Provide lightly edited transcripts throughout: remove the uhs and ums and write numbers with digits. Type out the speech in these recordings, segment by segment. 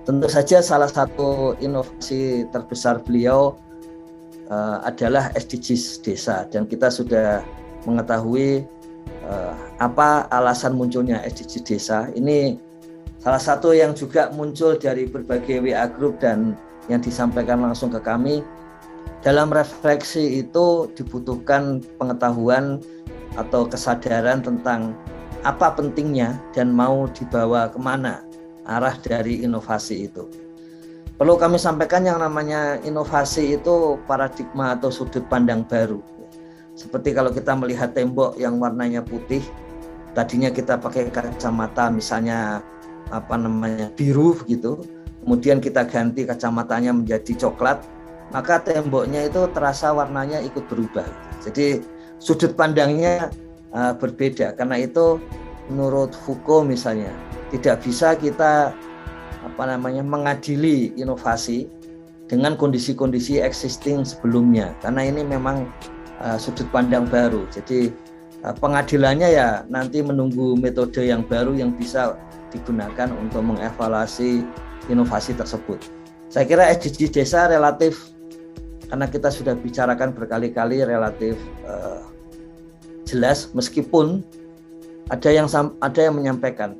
Tentu saja salah satu inovasi terbesar beliau adalah SDGs desa, dan kita sudah mengetahui apa alasan munculnya SDGs desa. Ini salah satu yang juga muncul dari berbagai WA group dan yang disampaikan langsung ke kami. Dalam refleksi itu dibutuhkan pengetahuan atau kesadaran tentang apa pentingnya dan mau dibawa kemana arah dari inovasi itu. Perlu kami sampaikan yang namanya inovasi itu paradigma atau sudut pandang baru. Seperti kalau kita melihat tembok yang warnanya putih, tadinya kita pakai kacamata misalnya biru gitu, kemudian kita ganti kacamatanya menjadi coklat, maka temboknya itu terasa warnanya ikut berubah. Jadi sudut pandangnya berbeda. Karena itu menurut Foucault misalnya tidak bisa kita mengadili inovasi dengan kondisi-kondisi existing sebelumnya, karena ini memang sudut pandang baru. Jadi pengadilannya ya nanti menunggu metode yang baru yang bisa digunakan untuk mengevaluasi inovasi tersebut. Saya kira SDGs desa relatif, karena kita sudah bicarakan berkali-kali, relatif jelas, meskipun ada yang menyampaikan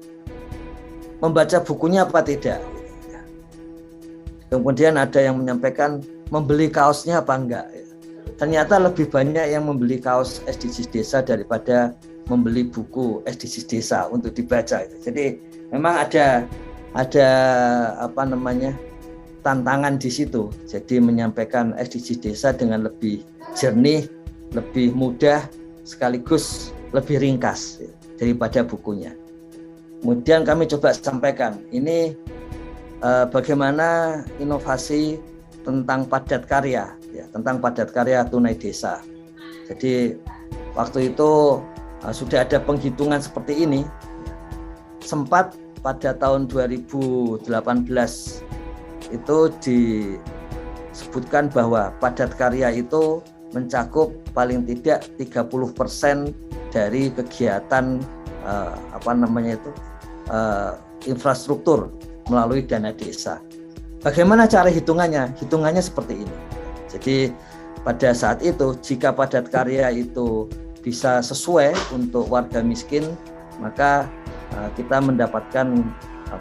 membaca bukunya apa tidak. Kemudian ada yang menyampaikan membeli kaosnya apa enggak. Ternyata lebih banyak yang membeli kaos SDGs desa daripada membeli buku SDGs desa untuk dibaca. Jadi memang ada tantangan di situ. Jadi menyampaikan SDGs desa dengan lebih jernih, lebih mudah, sekaligus lebih ringkas daripada bukunya. Kemudian kami coba sampaikan ini bagaimana inovasi tentang padat karya, tentang padat karya tunai desa. Jadi waktu itu sudah ada penghitungan seperti ini. Sempat pada tahun 2018 itu disebutkan bahwa padat karya itu mencakup paling tidak 30% dari kegiatan infrastruktur melalui dana desa. Bagaimana cara hitungannya? Hitungannya seperti ini. Jadi pada saat itu jika padat karya itu bisa sesuai untuk warga miskin, maka kita mendapatkan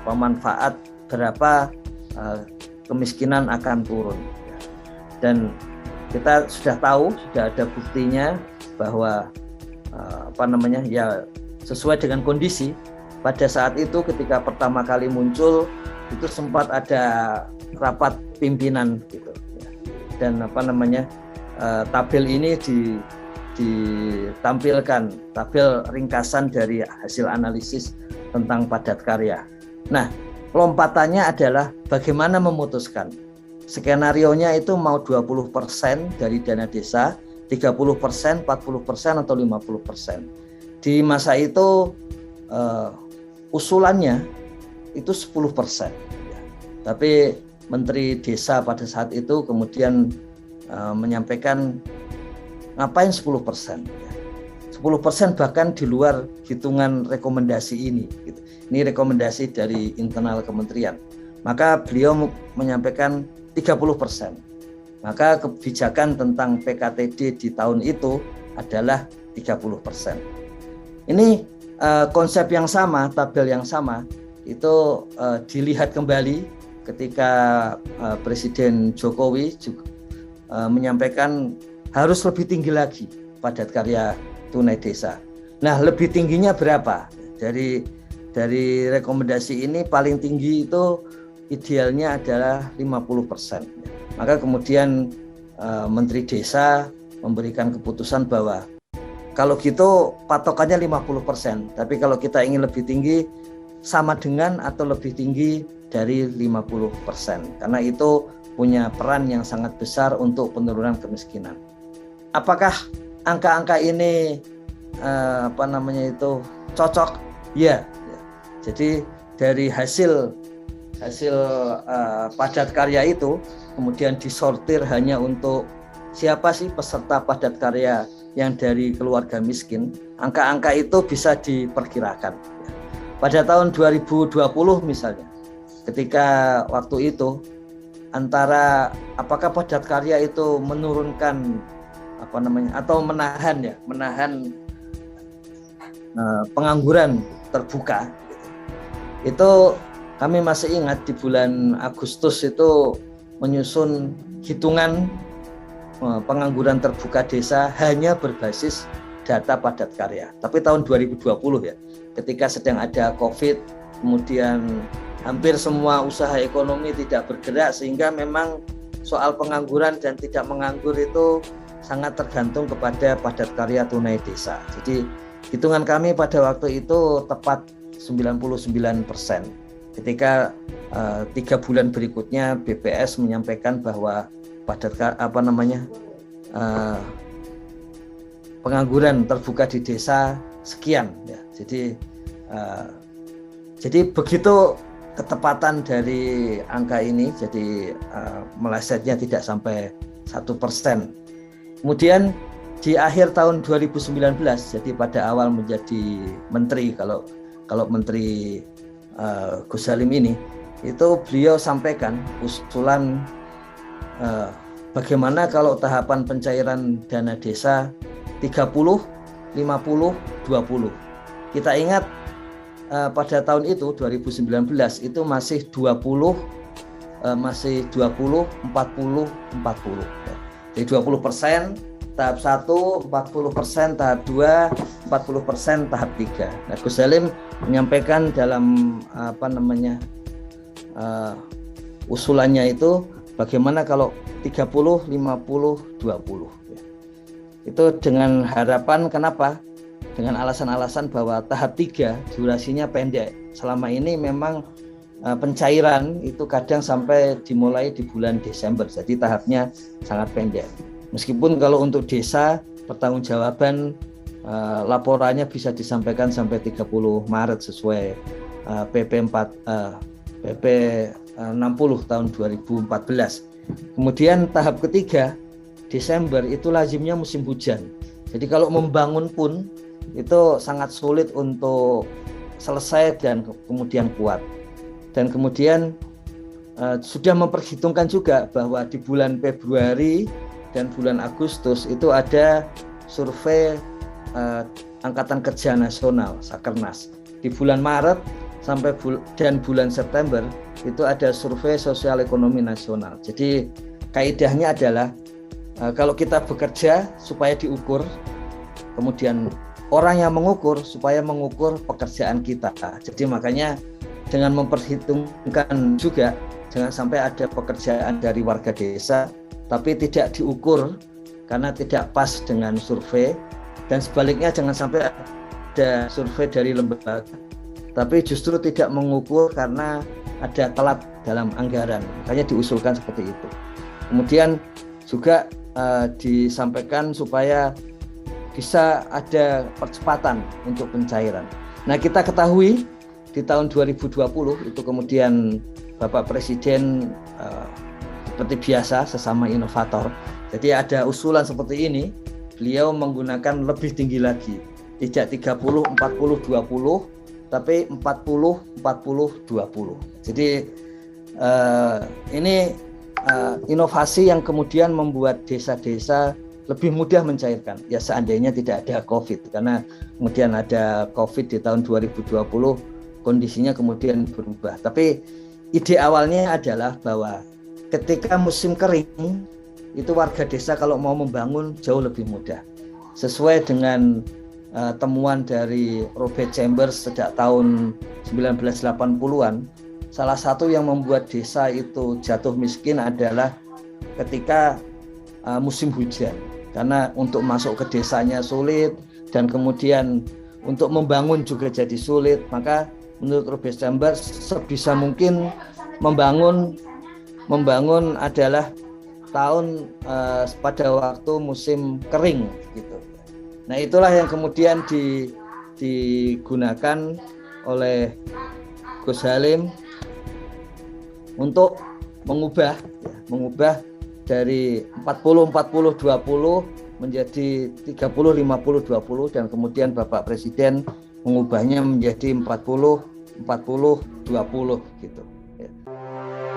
manfaat berapa kemiskinan akan turun. Dan kita sudah tahu, sudah ada buktinya bahwa sesuai dengan kondisi. Pada saat itu ketika pertama kali muncul itu sempat ada rapat pimpinan gitu, dan tabel ini ditampilkan, tabel ringkasan dari hasil analisis tentang padat karya. Nah, lompatannya adalah bagaimana memutuskan. Skenarionya itu mau 20% dari dana desa, 30%, 40% atau 50%. Di masa itu usulannya itu 10%. Tapi Menteri Desa pada saat itu kemudian menyampaikan ngapain 10%. 10% bahkan di luar hitungan rekomendasi ini. Ini rekomendasi dari internal kementerian. Maka beliau menyampaikan 30%. Maka kebijakan tentang PKTD di tahun itu adalah 30%. Ini konsep yang sama, tabel yang sama, itu dilihat kembali ketika Presiden Jokowi juga menyampaikan harus lebih tinggi lagi padat karya tunai desa. Nah, lebih tingginya berapa? Dari rekomendasi ini paling tinggi itu idealnya adalah 50%. Maka kemudian Menteri Desa memberikan keputusan bahwa kalau gitu patokannya 50%, tapi kalau kita ingin lebih tinggi sama dengan atau lebih tinggi dari 50%, karena itu punya peran yang sangat besar untuk penurunan kemiskinan. Apakah angka-angka ini cocok? Ya. Jadi dari hasil padat karya itu kemudian disortir hanya untuk siapa sih peserta padat karya yang dari keluarga miskin. Angka-angka itu bisa diperkirakan. Pada tahun 2020 misalnya, ketika waktu itu antara apakah padat karya itu menurunkan atau menahan pengangguran terbuka. Itu kami masih ingat di bulan Agustus itu menyusun hitungan pengangguran terbuka desa hanya berbasis data padat karya. Tapi tahun 2020 ya, ketika sedang ada COVID, kemudian hampir semua usaha ekonomi tidak bergerak, sehingga memang soal pengangguran dan tidak menganggur itu sangat tergantung kepada padat karya tunai desa. Jadi hitungan kami pada waktu itu tepat 99%. Ketika 3 bulan berikutnya BPS menyampaikan bahwa pengangguran terbuka di desa sekian ya. Jadi begitu ketepatan dari angka ini, jadi melesetnya tidak sampai 1%. Kemudian di akhir tahun 2019, jadi pada awal menjadi menteri, kalau menteri Gus Salim ini, itu beliau sampaikan usulan bagaimana kalau tahapan pencairan dana desa 30, 50, 20. Kita ingat pada tahun itu 2019 itu masih 20, 40, 40. Jadi 20% tahap 1, 40% tahap 2, 40% tahap 3. Nah, Gus Salim menyampaikan dalam usulannya itu bagaimana kalau 30, 50, 20. Itu dengan harapan, kenapa? Dengan alasan-alasan bahwa tahap 3 durasinya pendek. Selama ini memang pencairan itu kadang sampai dimulai di bulan Desember, jadi tahapnya sangat pendek. Meskipun kalau untuk desa pertanggungjawaban laporannya bisa disampaikan sampai 30 Maret sesuai PP 60 tahun 2014. Kemudian tahap ketiga Desember itu lazimnya musim hujan. Jadi kalau membangun pun itu sangat sulit untuk selesai dan kemudian kuat. Dan kemudian sudah memperhitungkan juga bahwa di bulan Februari dan bulan Agustus itu ada survei Angkatan Kerja Nasional Sakernas. Di bulan Maret sampai dan bulan September itu ada survei Sosial Ekonomi Nasional. Jadi kaidahnya adalah kalau kita bekerja supaya diukur, kemudian orang yang mengukur supaya mengukur pekerjaan kita. Jadi makanya dengan memperhitungkan juga jangan sampai ada pekerjaan dari warga desa tapi tidak diukur karena tidak pas dengan survei, dan sebaliknya jangan sampai ada survei dari lembaga tapi justru tidak mengukur karena ada telat dalam anggaran. Makanya diusulkan seperti itu. Kemudian juga disampaikan supaya bisa ada percepatan untuk pencairan. Nah, kita ketahui di tahun 2020 itu kemudian Bapak Presiden seperti biasa sesama inovator. Jadi ada usulan seperti ini, beliau menggunakan lebih tinggi lagi. Tidak 30, 40, 20, tapi 40, 40, 20. Jadi ini inovasi yang kemudian membuat desa-desa lebih mudah mencairkan. Ya seandainya tidak ada COVID, karena kemudian ada COVID di tahun 2020, kondisinya kemudian berubah. Tapi ide awalnya adalah bahwa ketika musim kering itu warga desa kalau mau membangun jauh lebih mudah. Sesuai dengan temuan dari Robert Chambers sejak tahun 1980-an, salah satu yang membuat desa itu jatuh miskin adalah ketika musim hujan. Karena untuk masuk ke desanya sulit dan kemudian untuk membangun juga jadi sulit. Maka menurut Robert Chambers sebisa mungkin membangun adalah tahun pada waktu musim kering gitu. Nah, itulah yang kemudian digunakan oleh Gus Salim untuk mengubah dari 40 40 20 menjadi 30 50 20, dan kemudian Bapak Presiden mengubahnya menjadi 40 40 20 gitu. Ya.